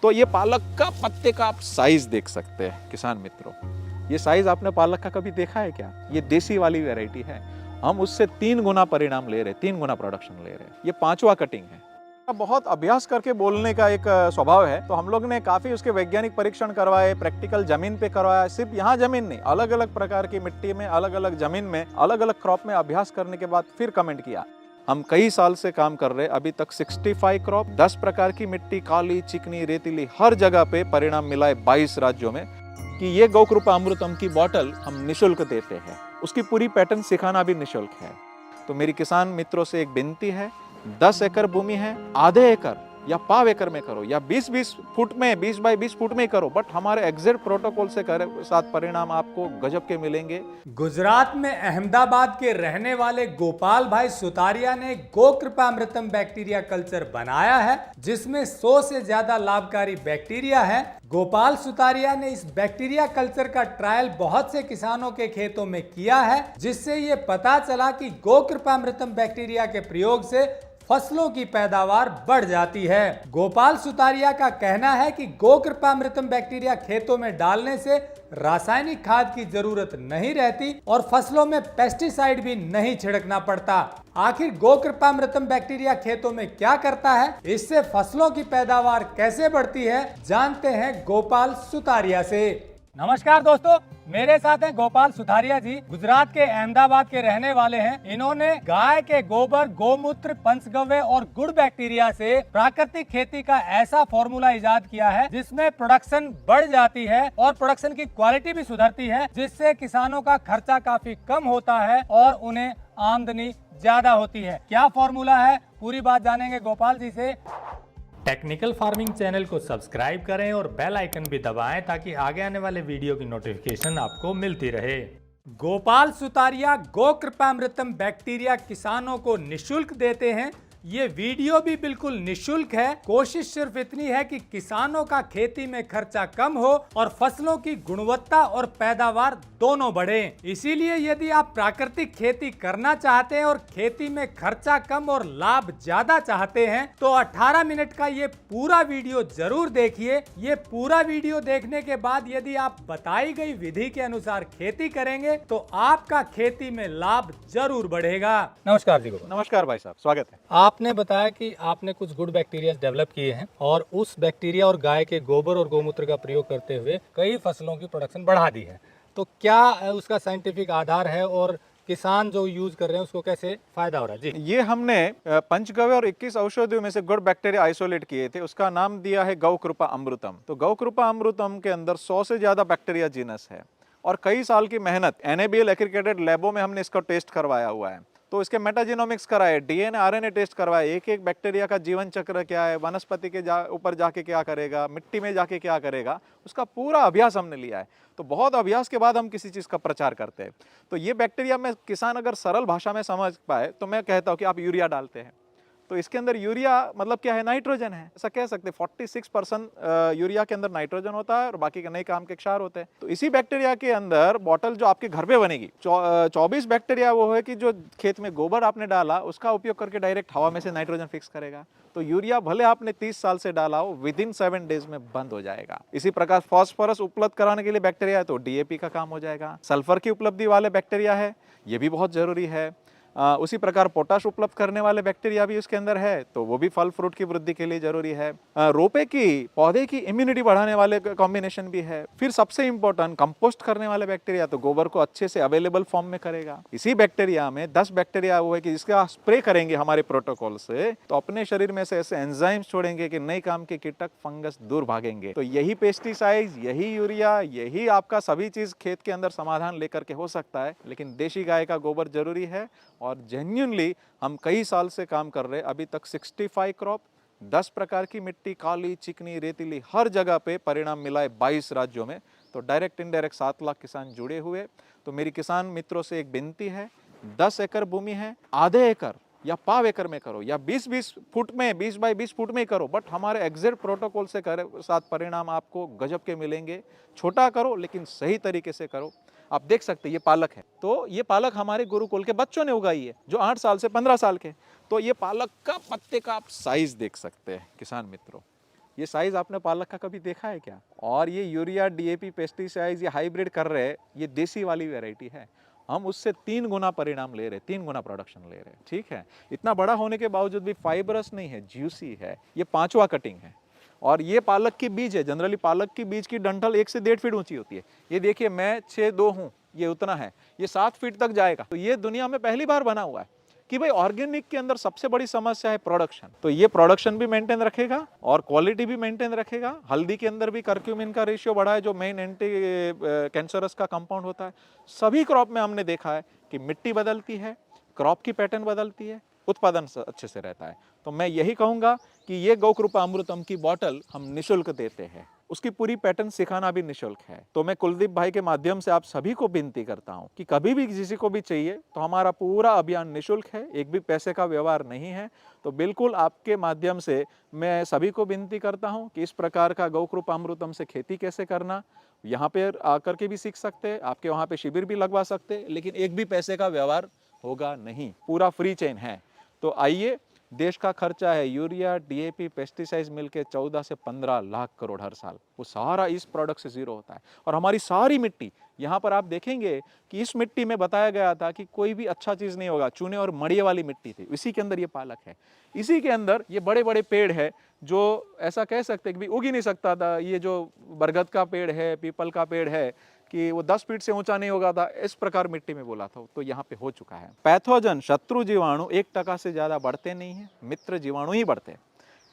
तो ये पालक का पत्ते का आप साइज देख सकते हैं किसान मित्रों। ये साइज आपने पालक का कभी देखा है क्या? ये देसी वाली वैरायटी है। हम उससे 3 गुना परिणाम ले रहे, 3 गुना प्रोडक्शन ले रहे। ये 5वां कटिंग है। बहुत अभ्यास करके बोलने का एक स्वभाव है, तो हम लोग ने काफी उसके वैज्ञानिक परीक्षण करवाए, प्रैक्टिकल जमीन पे करवाया। सिर्फ यहाँ जमीन नहीं, अलग अलग प्रकार की मिट्टी में, अलग अलग जमीन में, अलग अलग क्रॉप में अभ्यास करने के बाद फिर कमेंट किया। हम कई साल से काम कर रहे, अभी तक 65 क्रॉप, 10 प्रकार की मिट्टी, काली, चिकनी, रेतीली, हर जगह पे परिणाम मिला है 22 राज्यों में कि ये गौ कृपा अमृतम की बॉटल हम निःशुल्क देते हैं। उसकी पूरी पैटर्न सिखाना भी निःशुल्क है। तो मेरी किसान मित्रों से एक विनती है, 10 एकड़ भूमि है, आधे एकड़ या पाव एकड़ में करो, या 20-20 फुट में, 20 बाई 20 फुट में करो, बट हमारे एग्जैक्ट प्रोटोकॉल से करे साथ परिणाम आपको गजब के मिलेंगे। गुजरात में अहमदाबाद के रहने वाले गोपाल भाई सुतारिया ने गो कृपा अमृतम बैक्टीरिया कल्चर बनाया है, जिसमें 100 से ज्यादा लाभकारी बैक्टीरिया है। गोपाल सुतारिया ने इस बैक्टीरिया कल्चर का ट्रायल बहुत से किसानों के खेतों में किया है, जिससे ये पता चला कि गो कृपा अमृतम बैक्टीरिया के प्रयोग से फसलों की पैदावार बढ़ जाती है। गोपाल सुतारिया का कहना है कि गो कृपा अमृतम बैक्टीरिया खेतों में डालने से रासायनिक खाद की जरूरत नहीं रहती और फसलों में पेस्टिसाइड भी नहीं छिड़कना पड़ता। आखिर गो कृपा अमृतम बैक्टीरिया खेतों में क्या करता है, इससे फसलों की पैदावार कैसे बढ़ती है, जानते हैं गोपाल सुतारिया से। नमस्कार दोस्तों, मेरे साथ हैं गोपाल सुतारिया जी। गुजरात के अहमदाबाद के रहने वाले हैं। इन्होंने गाय के गोबर, गोमूत्र, पंचगव्य और गुड़ बैक्टीरिया से प्राकृतिक खेती का ऐसा फॉर्मूला इजाद किया है जिसमें प्रोडक्शन बढ़ जाती है और प्रोडक्शन की क्वालिटी भी सुधरती है, जिससे किसानों का खर्चा काफी कम होता है और उन्हें आमदनी ज्यादा होती है। क्या फॉर्मूला है, पूरी बात जानेंगे गोपाल जी से। टेक्निकल फार्मिंग चैनल को सब्सक्राइब करें और बेल आइकन भी दबाएं ताकि आगे आने वाले वीडियो की नोटिफिकेशन आपको मिलती रहे। गोपाल सुतारिया गो कृपा अमृतम बैक्टीरिया किसानों को निःशुल्क देते हैं। ये वीडियो भी बिल्कुल निःशुल्क है। कोशिश सिर्फ इतनी है कि किसानों का खेती में खर्चा कम हो और फसलों की गुणवत्ता और पैदावार दोनों बढ़े। इसीलिए यदि आप प्राकृतिक खेती करना चाहते हैं और खेती में खर्चा कम और लाभ ज्यादा चाहते हैं तो 18 मिनट का ये पूरा वीडियो जरूर देखिए। ये पूरा वीडियो देखने के बाद यदि आप बताई गई विधि के अनुसार खेती करेंगे तो आपका खेती में लाभ जरूर बढ़ेगा। नमस्कार जी। नमस्कार भाई साहब, स्वागत है। आपने बताया कि आपने कुछ गुड बैक्टीरिया डेवलप किए हैं और उस बैक्टीरिया और गाय के गोबर और गोमूत्र का प्रयोग करते हुए कई फसलों की प्रोडक्शन बढ़ा दी है। तो क्या उसका साइंटिफिक आधार है और किसान जो यूज कर रहे हैं उसको कैसे फायदा हो रहा है? जी, ये हमने पंचगव्य और 21 औषधियों में से गुड बैक्टीरिया आइसोलेट किए थे। उसका नाम दिया है गौ कृपा अमृतम। तो गौ कृपा अमृतम के अंदर 100 से ज्यादा बैक्टीरिया जीनस है और कई साल की मेहनत, NABL एक्रीडेटेड लैबों में हमने इसका टेस्ट करवाया हुआ है। तो इसके मेटाजीनोमिक्स कराए, DNA RNA टेस्ट करवाए, एक एक बैक्टीरिया का जीवन चक्र क्या है, वनस्पति के ऊपर जाके क्या करेगा, मिट्टी में जाके क्या करेगा, उसका पूरा अभ्यास हमने लिया है। तो बहुत अभ्यास के बाद हम किसी चीज़ का प्रचार करते हैं। तो ये बैक्टीरिया में किसान अगर सरल भाषा में समझ पाए तो मैं कहता हूँ कि आप यूरिया डालते हैं तो इसके अंदर यूरिया मतलब क्या है, नाइट्रोजन है, ऐसा कह सकते हैं। 46% यूरिया के अंदर नाइट्रोजन होता है और बाकी के नए काम के क्षार होते हैं। तो इसी बैक्टीरिया के अंदर बॉटल जो आपके घर पे बनेगी, 24 बैक्टीरिया वो है कि जो खेत में गोबर आपने डाला उसका उपयोग करके डायरेक्ट हवा में से नाइट्रोजन फिक्स करेगा। तो यूरिया भले आपने 30 साल से डाला हो, विदिन 7 डेज में बंद हो जाएगा। इसी प्रकार फॉस्फोरस उपलब्ध कराने के लिए बैक्टीरिया है तो DAP का काम हो जाएगा। सल्फर की उपलब्धि वाले बैक्टीरिया है, ये भी बहुत जरूरी है। उसी प्रकार पोटाश उपलब्ध करने वाले बैक्टीरिया भी उसके अंदर है तो वो भी फल फ्रूट की वृद्धि के लिए जरूरी है। रोपे की, पौधे की इम्यूनिटी बढ़ाने वाले कॉम्बिनेशन भी है। फिर सबसे इंपॉर्टेंट कंपोस्ट करने वाले बैक्टीरिया, तो गोबर को अच्छे से अवेलेबल फॉर्म में करेगा। इसी बैक्टीरिया में 10 बैक्टीरिया वो है कि जिसका स्प्रे करेंगे हमारे प्रोटोकॉल से तो अपने शरीर में से ऐसे एंजाइम्स छोड़ेंगे कि नए काम के कीटक फंगस दूर भागेंगे। तो यही पेस्टिसाइड, यही यूरिया, यही आपका सभी चीज खेत के अंदर समाधान लेकर के हो सकता है। लेकिन देशी गाय का गोबर जरूरी है और जेन्युइनली हम कई साल से काम कर रहे हैं। अभी तक 65 क्रॉप, 10 प्रकार की मिट्टी, काली, चिकनी, रेतीली, हर जगह पे परिणाम मिला है 22 राज्यों में। तो डायरेक्ट इनडायरेक्ट 7 लाख किसान जुड़े हुए। तो मेरी किसान मित्रों से एक विनती है, 10 एकड़ भूमि है, आधे एकड़ या पाव एकड़ में करो, या 20-20 फुट में, 20 बाई 20 फुट में करो, बट हमारे एग्जैक्ट प्रोटोकॉल से करे साथ परिणाम आपको गजब के मिलेंगे। छोटा करो लेकिन सही तरीके से करो। आप देख सकते हैं ये पालक है, तो ये पालक हमारे गुरुकुल के बच्चों ने उगाई है जो 8 साल से 15 साल के। तो ये पालक का पत्ते का आप साइज देख सकते हैं किसान मित्रों। ये साइज आपने पालक का कभी देखा है क्या? और ये यूरिया, डीएपी, पेस्टिसाइड्स, ये हाइब्रिड कर रहे हैं, ये देसी वाली वैरायटी है। हम उससे 3 गुना परिणाम ले रहे, 3 गुना प्रोडक्शन ले रहे, ठीक है। इतना बड़ा होने के बावजूद भी फाइबरस नहीं है, ज्यूसी है। ये 5वां कटिंग है और ये पालक की बीज है। जनरली पालक की बीज की डंठल 1 से 1.5 फीट ऊंची होती है। ये देखिए, मैं 6'2" हूँ, ये उतना है, ये 7 फीट तक जाएगा। तो ये दुनिया में पहली बार बना हुआ है कि भाई ऑर्गेनिक के अंदर सबसे बड़ी समस्या है प्रोडक्शन। तो ये प्रोडक्शन भी मेंटेन रखेगा और क्वालिटी भी मेंटेन रखेगा। हल्दी के अंदर भी करक्यूमिन का रेशियो बढ़ा है, जो मेन एंटी कैंसरस का कंपाउंड होता है। सभी क्रॉप में हमने देखा है कि मिट्टी बदलती है, क्रॉप की पैटर्न बदलती है, उत्पादन अच्छे से रहता है। तो मैं यही कहूंगा कि ये गौकृपा अमृतम की बॉटल हम निःशुल्क देते हैं, उसकी पूरी पैटर्न सिखाना भी निःशुल्क है। तो मैं कुलदीप भाई के माध्यम से आप सभी को विनती करता हूं कि कभी भी किसी को भी चाहिए तो हमारा पूरा अभियान निःशुल्क है, एक भी पैसे का व्यवहार नहीं है। तो बिल्कुल आपके माध्यम से मैं सभी को विनती करता हूं कि इस प्रकार का गौकृपा अमृतम से खेती कैसे करना, यहाँ पे आकर के भी सीख सकते हैं, आपके वहाँ पे शिविर भी लगवा सकते हैं, लेकिन एक भी पैसे का व्यवहार होगा नहीं, पूरा फ्री चेन है। तो आइए, देश का खर्चा है यूरिया, डीएपी, पेस्टिसाइड्स मिलके 14 से 15 लाख करोड़ हर साल, वो सारा इस प्रोडक्ट से जीरो होता है। और हमारी सारी मिट्टी, यहाँ पर आप देखेंगे कि इस मिट्टी में बताया गया था कि कोई भी अच्छा चीज़ नहीं होगा, चूने और मड़िए वाली मिट्टी थी, इसी के अंदर ये पालक है। इसी के अंदर ये बड़े बड़े पेड़ है, जो ऐसा कह सकते हैं कि उग ही नहीं सकता था। ये जो बरगद का पेड़ है, पीपल का पेड़ है, कि वो 10 फीट से ऊंचा नहीं होगा था, इस प्रकार मिट्टी में बोला था, तो यहाँ पे हो चुका है। पैथोजन, शत्रु जीवाणु 1% से ज्यादा बढ़ते नहीं है, मित्र जीवाणु ही बढ़ते हैं।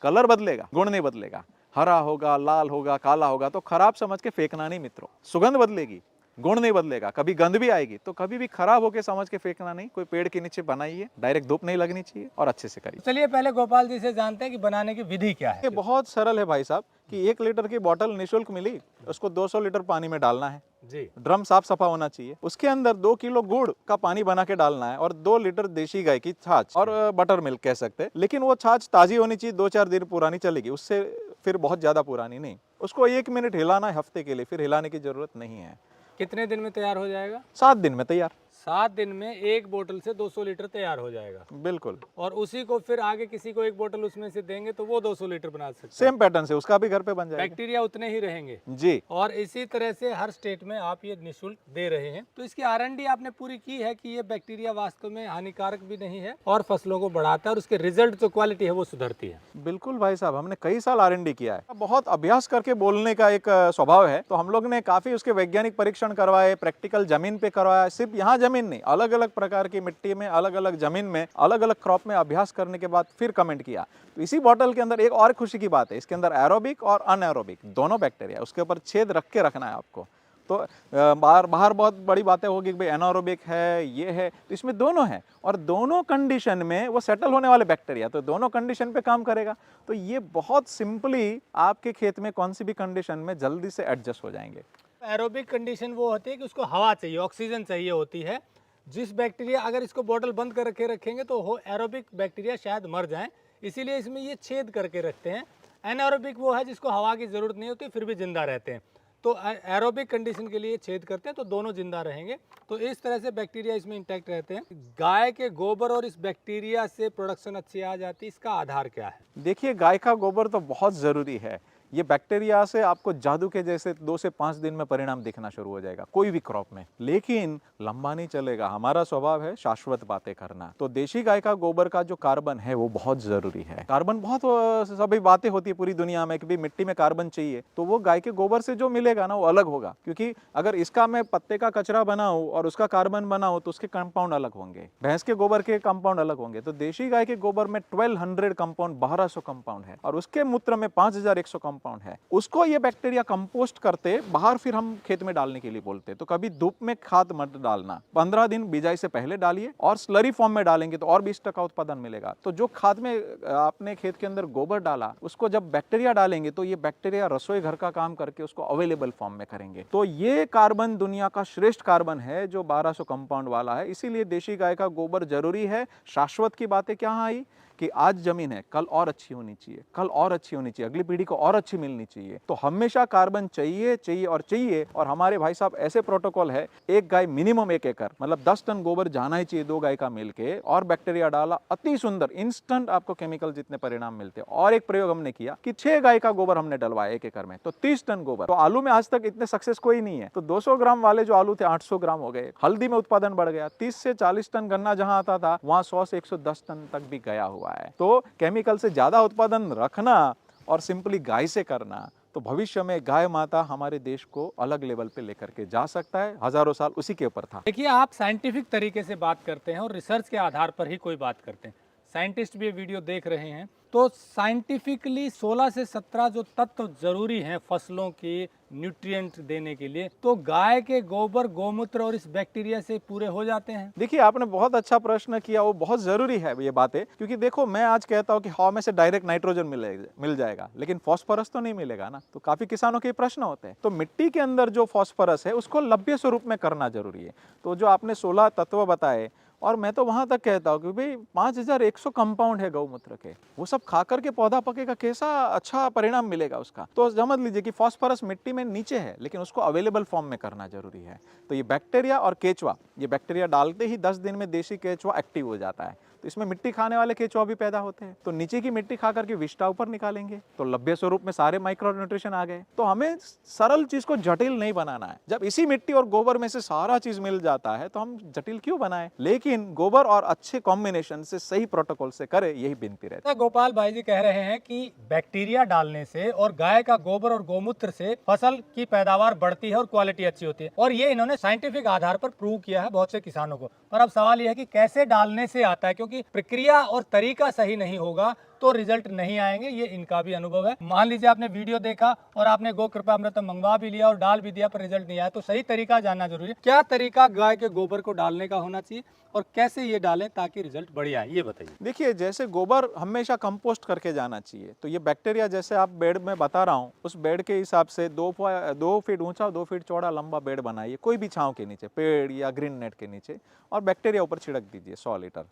कलर बदलेगा, गुण नहीं बदलेगा। हरा होगा, लाल होगा, काला होगा तो खराब समझ के फेंकना नहीं मित्रों। सुगंध बदलेगी, गुण नहीं बदलेगा। कभी गंध भी आएगी तो कभी भी खराब होके समझ के फेंकना नहीं। कोई पेड़ के नीचे बनाइए, डायरेक्ट धूप नहीं लगनी चाहिए और अच्छे से करिए। चलिए पहले गोपाल जी से जानते हैं कि बनाने की विधि क्या है। ये बहुत सरल है भाई साहब, कि 1 लीटर की बोतल निःशुल्क मिली, उसको 200 लीटर पानी में डालना है जी। ड्रम साफ सफा होना चाहिए। उसके अंदर 2 किलो गुड़ का पानी बना के डालना है और 2 लीटर देशी गाय की छाछ और बटर मिल्क कह सकते हैं, लेकिन वो छाछ ताजी होनी चाहिए, 2-4 दिन पुरानी चलेगी, उससे फिर बहुत ज्यादा पुरानी नहीं। उसको 1 मिनट हिलाना है हफ्ते के लिए, फिर हिलाने की जरूरत नहीं है। कितने दिन में तैयार हो जाएगा? 7 दिन में तैयार। 7 दिन में एक बोतल से 200 लीटर तैयार हो जाएगा। बिल्कुल। और उसी को फिर आगे किसी को एक बोतल उसमें से देंगे तो वो 200 लीटर बना सकते हैं। सेम पैटर्न से उसका भी घर पे बन जाएगा। बैक्टीरिया उतने ही रहेंगे जी। और इसी तरह से हर स्टेट में आप ये निःशुल्क दे रहे हैं। तो इसकी R&D आपने पूरी की है कि ये बैक्टीरिया वास्तव में हानिकारक भी नहीं है और फसलों को बढ़ाता है और उसके रिजल्ट जो क्वालिटी है वो सुधरती है। बिल्कुल भाई साहब, हमने कई साल R&D किया है। बहुत अभ्यास करके बोलने का एक स्वभाव है, तो हम लोग ने काफी उसके वैज्ञानिक परीक्षण करवाए, प्रैक्टिकल जमीन पे करवाया। सिर्फ यहाँ जमीन नहीं, अलग अलग प्रकार की मिट्टी में, अलग अलग जमीन में, अलग अलग क्रॉप में अभ्यास करने के बाद फिर कमेंट किया। तो इसी बॉटल के अंदर एक और खुशी की बात है, इसके अंदर एरोबिक और अनएरोबिक दोनों बैक्टीरिया, उसके ऊपर छेद रख के रखना है आपको। तो बाहर बहुत बड़ी बातें होगी कि भाई एनारोबिक है, ये है, तो इसमें दोनों है और दोनों कंडीशन में वो सेटल होने वाले बैक्टीरिया, तो दोनों कंडीशन पे काम करेगा। तो ये बहुत सिंपली आपके खेत में कौन सी भी कंडीशन में जल्दी से एडजस्ट हो जाएंगे। एरोबिक कंडीशन वो होती है कि उसको हवा चाहिए, ऑक्सीजन चाहिए होती है। जिस बैक्टीरिया, अगर इसको बोतल बंद कर रखेंगे तो वो एरोबिक बैक्टीरिया शायद मर जाएं, इसीलिए इसमें ये छेद करके रखते हैं। एनारोबिक वो है जिसको हवा की जरूरत नहीं होती फिर भी जिंदा रहते हैं। तो एरोबिक कंडीशन के लिए छेद करते हैं तो दोनों जिंदा रहेंगे। तो इस तरह से बैक्टीरिया इसमें इंटैक्ट रहते हैं। गाय के गोबर और इस बैक्टीरिया से प्रोडक्शन अच्छी आ जाती है, इसका आधार क्या है? देखिए, गाय का गोबर तो बहुत ज़रूरी है। ये बैक्टीरिया से आपको जादू के जैसे 2 से 5 दिन में परिणाम दिखना शुरू हो जाएगा कोई भी क्रॉप में, लेकिन लंबा नहीं चलेगा। हमारा स्वभाव है शाश्वत बातें करना। तो देशी गाय का गोबर का जो कार्बन है वो बहुत जरूरी है। कार्बन बहुत सभी बातें होती है पूरी दुनिया में कि भी मिट्टी में कार्बन चाहिए, तो वो गाय के गोबर से जो मिलेगा ना वो अलग होगा। क्योंकि अगर इसका मैं पत्ते का कचरा बनाऊं और उसका कार्बन बनाऊं तो उसके कंपाउंड अलग होंगे, भैंस के गोबर के कंपाउंड अलग होंगे। तो देशी गाय के गोबर में 1200 कंपाउंड, 1200 कंपाउंड है और उसके मूत्र में 5100 कंपाउंड है। उसको ये बैक्टीरिया कंपोस्ट करते बाहर फिर हम खेत में डालने के लिए बोलते। तो कभी धूप में खाद मत डालना, 15 दिन बिजाई से पहले डालिए और स्लरी फॉर्म में डालेंगे तो और 20% उत्पादन मिलेगा। तो जो खाद में आपने खेत के अंदर गोबर डाला उसको जब बैक्टीरिया डालेंगे तो ये बैक्टीरिया रसोई घर का काम करके उसको अवेलेबल फॉर्म में करेंगे। तो ये कार्बन दुनिया का श्रेष्ठ कार्बन है जो 1200 कंपाउंड वाला है। इसीलिए देशी गाय का गोबर जरूरी है। शाश्वत की बातें क्या आई कि आज जमीन है, कल और अच्छी होनी चाहिए, कल और अच्छी होनी चाहिए, अगली पीढ़ी को और अच्छी मिलनी चाहिए। तो हमेशा कार्बन चाहिए चाहिए और चाहिए। और हमारे भाई साहब ऐसे प्रोटोकॉल है, एक गाय मिनिमम 1 एकड़, मतलब 10 टन गोबर जाना ही चाहिए 2 गाय का मिलके, और बैक्टीरिया डाला, अति सुंदर इंस्टेंट आपको केमिकल जितने परिणाम मिलते हैं। और एक प्रयोग हमने किया कि 6 गाय का गोबर हमने डलवाया 1 एकड़ में, तो 30 टन गोबर। तो आलू में आज तक इतने सक्सेस कोई नहीं है। तो 200 ग्राम वाले जो आलू थे 800 ग्राम हो गए। हल्दी में उत्पादन बढ़ गया, 30 से 40 टन गन्ना जहां आता था वहां 100 से 110 टन तक भी गया हुआ है। तो केमिकल से ज्यादा उत्पादन रखना और सिंपली गाय से करना, तो भविष्य में गाय माता हमारे देश को अलग लेवल पे लेकर के जा सकता है। हजारों साल उसी के ऊपर था। देखिए, आप साइंटिफिक तरीके से बात करते हैं और रिसर्च के आधार पर ही कोई बात करते हैं। साइंटिस्ट भी ये वीडियो देख रहे हैं, तो साइंटिफिकली 16 से 17 जो तत्व जरूरी हैं फसलों की न्यूट्रिएंट देने के लिए, तो गाय के गोबर, गोमूत्र और इस बैक्टीरिया से पूरे हो जाते हैं। देखिए, आपने बहुत अच्छा प्रश्न किया, वो बहुत जरूरी है ये बातें। क्योंकि देखो, मैं आज कहता हूँ कि हवा में से डायरेक्ट नाइट्रोजन मिल जाएगा, लेकिन फॉस्फोरस तो नहीं मिलेगा ना। तो काफी किसानों के प्रश्न होते हैं। तो मिट्टी के अंदर जो फॉस्फोरस है उसको लभ्य स्वरूप में करना जरूरी है। तो जो आपने 16 तत्व बताए, और मैं तो वहां तक कहता हूँ कि भाई 5100 कंपाउंड है गौमूत्र के, वो सब खा करके पौधा पकेगा, कैसा अच्छा परिणाम मिलेगा उसका। तो समझ लीजिए कि फॉस्फोरस मिट्टी में नीचे है, लेकिन उसको अवेलेबल फॉर्म में करना जरूरी है। तो ये बैक्टीरिया और केचुआ, ये बैक्टीरिया डालते ही 10 दिन में देशी केचुआ एक्टिव हो जाता है। तो इसमें मिट्टी खाने वाले केचुआ भी पैदा होते हैं। तो नीचे की मिट्टी खा करके विष्ठा ऊपर निकालेंगे, तो लभ्य स्वरूप में सारे माइक्रो न्यूट्रिशन आ गए। तो हमें सरल चीज को जटिल नहीं बनाना है। जब इसी मिट्टी और गोबर में से सारा चीज मिल जाता है तो हम जटिल क्यों बनाए। लेकिन गोबर और अच्छे कॉम्बिनेशन से, सही प्रोटोकॉल से करे, यही विनती रहती है। गोपाल भाई जी कह रहे हैं कि बैक्टीरिया डालने से और गाय का गोबर और गोमूत्र से फसल की पैदावार बढ़ती है और क्वालिटी अच्छी होती है, और ये इन्होंने साइंटिफिक आधार पर प्रूव किया है बहुत से किसानों को। पर अब सवाल यह है कि कैसे डालने से आता है, क्योंकि प्रक्रिया और तरीका सही नहीं होगा तो रिजल्ट नहीं आएंगे, ये इनका भी अनुभव है। मान लीजिए आपने वीडियो देखा और आपने गो कृपा अमृतम मंगवा भी लिया और डाल भी दिया, पर रिजल्ट नहीं आया, तो सही तरीका जानना जरूरी है। क्या तरीका गाय के गोबर को डालने का होना चाहिए और कैसे ये डालें ताकि रिजल्ट बढ़िया आए, ये बताइए। देखिए, जैसे गोबर हमेशा कंपोस्ट करके जाना चाहिए। तो ये बैक्टीरिया, जैसे आप बेड में बता रहा हूँ, उस बेड के हिसाब से 2 फीट ऊंचा, 2 फीट चौड़ा लंबा बेड बनाइए, कोई भी छांव के नीचे, पेड़ या ग्रीन नेट के नीचे, और बैक्टीरिया ऊपर छिड़क दीजिए 100 लीटर।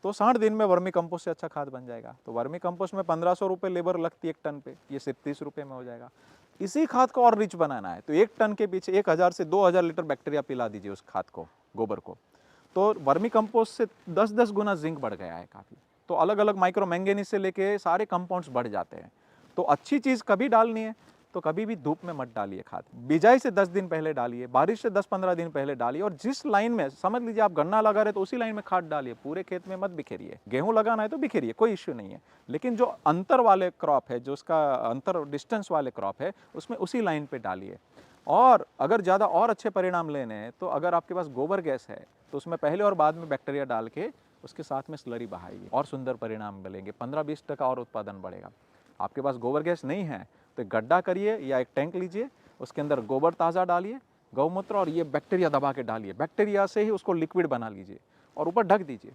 तो 60 दिन में वर्मी कंपोस्ट से अच्छा खाद बन जाएगा। तो वर्मी कंपोस्ट में 1500 रुपये लेबर लगती है 1 टन पे, ये सिर्फ 30 रुपये में हो जाएगा। इसी खाद को और रिच बनाना है तो 1 टन के पीछे 1000 से 2000 लीटर बैक्टीरिया पिला दीजिए उस खाद को, गोबर को। तो वर्मी कंपोस्ट से 10-10 गुना जिंक बढ़ गया है काफ़ी। तो अलग अलग माइक्रो मैंगनीज से लेके सारे कंपाउंड्स बढ़ जाते हैं। तो अच्छी चीज़ कभी डालनी है तो कभी भी धूप में मत डालिए खाद। बिजाई से 10 दिन पहले डालिए, बारिश से 10-15 दिन पहले डालिए। और जिस लाइन में, समझ लीजिए आप गन्ना लगा रहे तो उसी लाइन में खाद डालिए, पूरे खेत में मत बिखेरिए। गेहूं लगाना है तो बिखेरिए, कोई इश्यू नहीं है। लेकिन जो अंतर वाले क्रॉप है, जो उसका अंतर डिस्टेंस वाले क्रॉप है, उसमें उसी लाइन पे डालिए। और अगर ज़्यादा और अच्छे परिणाम लेने हैं तो अगर आपके पास गोबर गैस है तो उसमें पहले और बाद में बैक्टीरिया डाल के उसके साथ में स्लरी बहाइए, और सुंदर परिणाम मिलेंगे। 15-20% और उत्पादन बढ़ेगा। आपके पास गोबर गैस नहीं है तो एक गड्ढा करिए या एक टैंक लीजिए, उसके अंदर गोबर ताज़ा डालिए, गौमूत्र, और ये बैक्टीरिया दबा के डालिए। बैक्टीरिया से ही उसको लिक्विड बना लीजिए और ऊपर ढक दीजिए।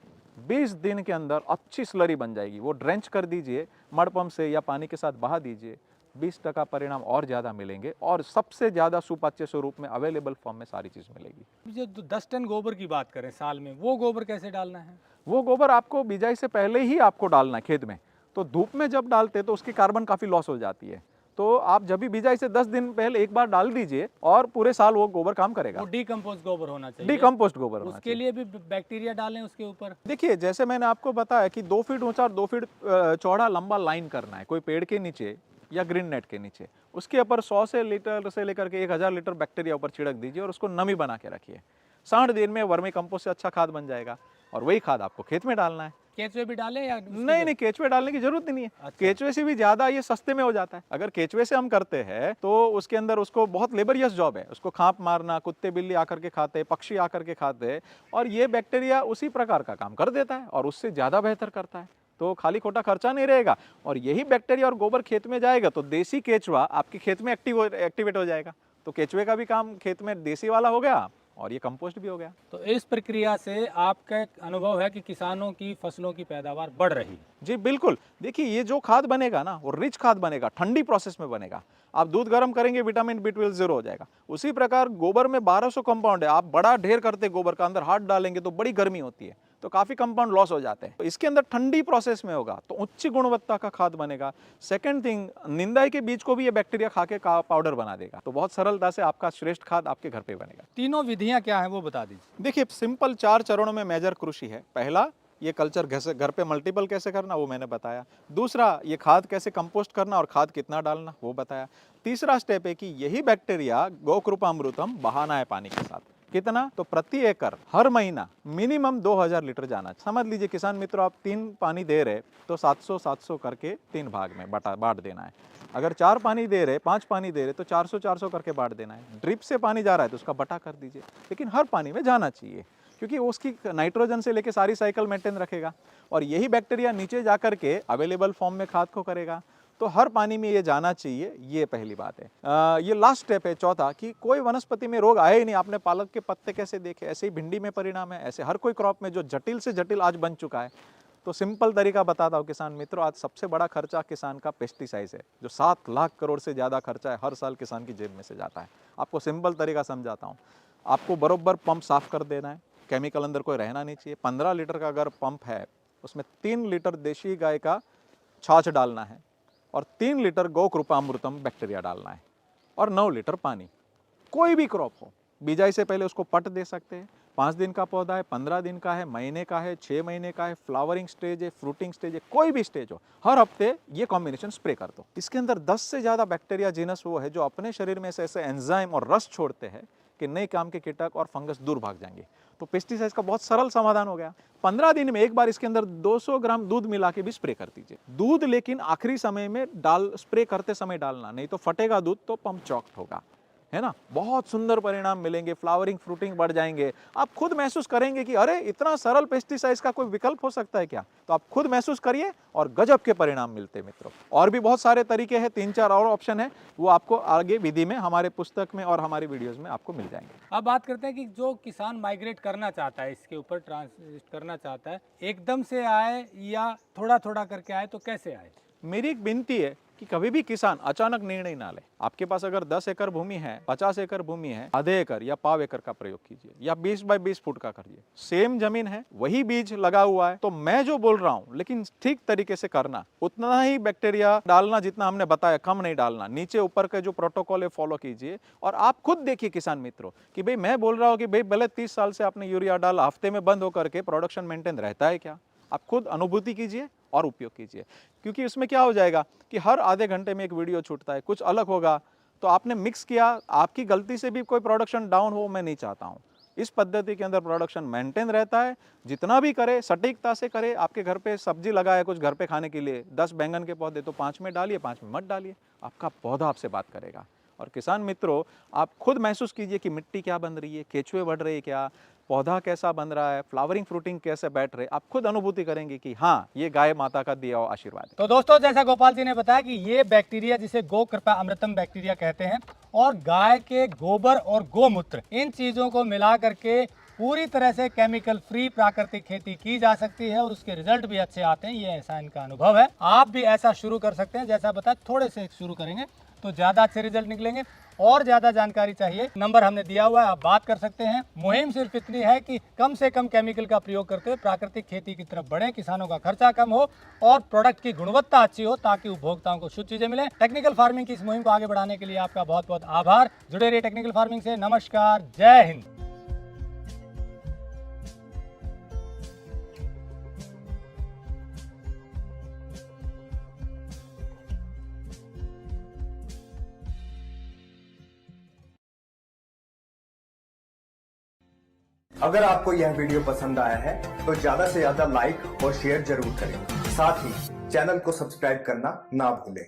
20 दिन के अंदर अच्छी स्लरी बन जाएगी। वो ड्रेंच कर दीजिए, मड पंप से या पानी के साथ बहा दीजिए। 20% परिणाम और ज़्यादा मिलेंगे, और सबसे ज़्यादा सुपाच्य स्वरूप में अवेलेबल फॉर्म में सारी चीज़ मिलेगी। जो 10 टन गोबर की बात करें साल में, वो गोबर कैसे डालना है? वो गोबर आपको बिजाई से पहले ही आपको डालना है खेत में। तो धूप में जब डालते तो उसकी कार्बन काफ़ी लॉस हो जाती है। तो आप जब भी बिजाई से 10 दिन पहले एक बार डाल दीजिए और पूरे साल वो गोबर काम करेगा। वो डीकंपोस्ट गोबर होना चाहिए। डीकंपोस्ट गोबर होना उसके लिए भी बैक्टीरिया डालें उसके ऊपर। देखिए, जैसे मैंने आपको बताया कि 2 फीट ऊंचा और 2 फीट चौड़ा लंबा लाइन करना है, कोई पेड़ के नीचे या ग्रीन नेट के नीचे। उसके ऊपर 100 से लीटर से लेकर के 1000 लीटर बैक्टीरिया ऊपर छिड़क दीजिए और उसको नमी बना के रखिए। 60 दिन में वर्मी कंपोस्ट से अच्छा खाद बन जाएगा, और वही खाद आपको खेत में डालना है। केचुए भी डालें या नहीं, केचुए डालने की जरूरत नहीं है। अच्छा। केचुए से भी ज्यादा ये सस्ते में हो जाता है। अगर केचुए से हम करते हैं तो उसके अंदर उसको बहुत लेबरियस जॉब है, उसको खाप मारना, कुत्ते बिल्ली आकर के खाते हैं, पक्षी आकर के खाते हैं, और ये बैक्टीरिया उसी प्रकार का काम कर देता है और उससे ज्यादा बेहतर करता है। तो खाली खोटा खर्चा नहीं रहेगा, और यही बैक्टीरिया और गोबर खेत में जाएगा तो देसी केचुआ आपके खेत में एक्टिवेट हो जाएगा। तो केचुए का भी काम खेत में देसी वाला हो गया और ये कंपोस्ट भी हो गया। तो इस प्रक्रिया से आपका अनुभव है कि किसानों की फसलों की पैदावार बढ़ रही है? जी बिल्कुल। देखिए, ये जो खाद बनेगा ना, वो रिच खाद बनेगा, ठंडी प्रोसेस में बनेगा। आप दूध गर्म करेंगे, विटामिन B12 0 हो जाएगा। उसी प्रकार गोबर में 1200 कंपाउंड है। आप बड़ा ढेर करते गोबर का, अंदर हाथ डालेंगे तो बड़ी गर्मी होती है, तो काफ़ी कंपाउंड लॉस हो जाते हैं। तो इसके अंदर ठंडी प्रोसेस में होगा तो उच्च गुणवत्ता का खाद बनेगा। सेकंड थिंग, निंदाई के बीज को भी ये बैक्टीरिया खा के पाउडर बना देगा। तो बहुत सरलता से आपका श्रेष्ठ खाद आपके घर पे बनेगा। तीनों विधियां क्या है वो बता दीजिए। देखिए, सिंपल 4 चरणों में मेजर कृषि है। पहला, ये कल्चर घर पे मल्टीपल कैसे करना वो मैंने बताया। दूसरा, ये खाद कैसे कंपोस्ट करना और खाद कितना डालना वो बताया। तीसरा स्टेप है कि यही बैक्टीरिया गौकृपामृतम बहाना है पानी के साथ। कितना? तो प्रति एकड़ हर महीना मिनिमम 2000 लीटर जाना। समझ लीजिए किसान मित्रों, आप 3 पानी दे रहे तो 700-700 करके 3 भाग में बांट देना है। अगर 4 पानी दे रहे, 5 पानी दे रहे तो 400-400 करके बांट देना है। ड्रिप से पानी जा रहा है तो उसका बटा कर दीजिए, लेकिन हर पानी में जाना चाहिए, क्योंकि उसकी नाइट्रोजन से लेके सारी साइकिल मेंटेन रखेगा और यही बैक्टीरिया नीचे जाकर के अवेलेबल फॉर्म में खाद को करेगा। तो हर पानी में ये जाना चाहिए, ये पहली बात है। ये लास्ट स्टेप है चौथा, कि कोई वनस्पति में रोग आए ही नहीं। आपने पालक के पत्ते कैसे देखे, ऐसे ही भिंडी में परिणाम है। ऐसे हर कोई क्रॉप में जो जटिल से जटिल आज बन चुका है। तो सिंपल तरीका बताता हूँ किसान मित्रों, आज सबसे बड़ा खर्चा किसान का पेस्टिसाइड है, जो 7 लाख करोड़ से ज़्यादा खर्चा है हर साल किसान की जेब में से जाता है। आपको सिंपल तरीका समझाता हूँ। आपको बरोबर पंप साफ कर देना है, केमिकल अंदर कोई रहना नहीं चाहिए। 15 लीटर का अगर पंप है, उसमें 3 लीटर देशी गाय का छाछ डालना है और 3 लीटर गौकृपामृतम बैक्टीरिया डालना है और 9 लीटर पानी। कोई भी क्रॉप हो, बिजाई से पहले उसको पट दे सकते हैं। 5 दिन का पौधा है, 15 दिन का है, महीने का है, 6 महीने का है, फ्लावरिंग स्टेज है, फ्रूटिंग स्टेज है, कोई भी स्टेज हो, हर हफ्ते ये कॉम्बिनेशन स्प्रे कर दो। इसके अंदर 10 से ज़्यादा बैक्टीरिया जीनस वो है जो अपने शरीर में से ऐसे एंजाइम और रस छोड़ते हैं कि नए काम के कीटक और फंगस दूर भाग जाएंगे। तो पेस्टिसाइड का बहुत सरल समाधान हो गया। 15 दिन में एक बार इसके अंदर 200 ग्राम दूध मिला के भी स्प्रे कर दीजिए। दूध लेकिन आखिरी समय में स्प्रे करते समय डालना, नहीं तो फटेगा दूध तो पंप चॉक्ड होगा, है ना। बहुत सुंदर परिणाम मिलेंगे, फ्लावरिंग फ्रूटिंग बढ़ जाएंगे। आप खुद महसूस करेंगे कि अरे इतना सरल पेस्टिसाइड्स का कोई विकल्प हो सकता है क्या। तो आप खुद महसूस करिए और गजब के परिणाम मिलते हैं मित्रों। और भी बहुत सारे तरीके हैं, 3-4 और ऑप्शन है, वो आपको आगे विधि में हमारे पुस्तक में और हमारी वीडियोज में आपको मिल जाएंगे। अब बात करते हैं कि जो किसान माइग्रेट करना चाहता है, इसके ऊपर ट्रांसलेट करना चाहता है, एकदम से आए या थोड़ा थोड़ा करके आए तो कैसे आए। मेरी एक विनती है कि कभी भी किसान अचानक निर्णय ना ले। आपके पास अगर 10 एकड़ भूमि है, 50 एकड़ भूमि है, आधे एकड़ या पाव एकड़ का प्रयोग कीजिए या 20 बाय 20 फुट का करिए। सेम जमीन है, वही बीज लगा हुआ है। तो मैं जो बोल रहा हूँ, लेकिन ठीक तरीके से करना, उतना ही बैक्टीरिया डालना जितना हमने बताया, कम नहीं डालना। नीचे ऊपर के जो प्रोटोकॉल है फॉलो कीजिए और आप खुद देखिए किसान मित्रों कि भाई मैं बोल रहा हूँ कि भाई भले 30 साल से आपने यूरिया डाला, हफ्ते में बंद होकर के प्रोडक्शन मेंटेन रहता है क्या। आप खुद अनुभूति कीजिए और उपयोग कीजिए, क्योंकि इसमें क्या हो जाएगा कि हर आधे घंटे में एक वीडियो छूटता है, कुछ अलग होगा तो आपने मिक्स किया, आपकी गलती से भी कोई प्रोडक्शन डाउन हो, मैं नहीं चाहता हूँ। इस पद्धति के अंदर प्रोडक्शन मेंटेन रहता है। जितना भी करे सटीकता से करे। आपके घर पे सब्जी लगा है कुछ घर पे खाने के लिए, 10 बैंगन के पौधे तो 5 में डालिए, 5 में मत डालिए। आपका पौधा आपसे बात करेगा। और किसान मित्रों, आप खुद महसूस कीजिए कि मिट्टी क्या बन रही है, केचुए बढ़ रहे हैं क्या, पौधा कैसा बन रहा है, फ्लावरिंग फ्रूटिंग कैसे बैठ रहे। आप खुद अनुभूति करेंगे कि हाँ, ये गाय माता का दिया हुआ आशीर्वाद है। तो दोस्तों, जैसा गोपाल जी ने बताया कि ये बैक्टीरिया जिसे गौ कृपा अमृतम बैक्टीरिया कहते हैं, और गाय के गोबर और गोमूत्र, इन चीजों को मिला करके पूरी तरह से केमिकल फ्री प्राकृतिक खेती की जा सकती है और उसके रिजल्ट भी अच्छे आते हैं। ये ऐसा इनका अनुभव है। आप भी ऐसा शुरू कर सकते हैं। जैसा बताया, थोड़े से शुरू करेंगे तो ज्यादा अच्छे रिजल्ट निकलेंगे। और ज्यादा जानकारी चाहिए, नंबर हमने दिया हुआ है, आप बात कर सकते हैं। मुहिम सिर्फ इतनी है कि कम से कम केमिकल का प्रयोग करते हुए प्राकृतिक खेती की तरफ बढ़े, किसानों का खर्चा कम हो और प्रोडक्ट की गुणवत्ता अच्छी हो, ताकि उपभोक्ताओं को शुद्ध चीजें मिले। टेक्निकल फार्मिंग की इस मुहिम को आगे बढ़ाने के लिए आपका बहुत बहुत आभार। जुड़े रहिए टेक्निकल फार्मिंग से। नमस्कार, जय हिंद। अगर आपको यह वीडियो पसंद आया है तो ज्यादा से ज्यादा लाइक और शेयर जरूर करें। साथ ही चैनल को सब्सक्राइब करना ना भूलें।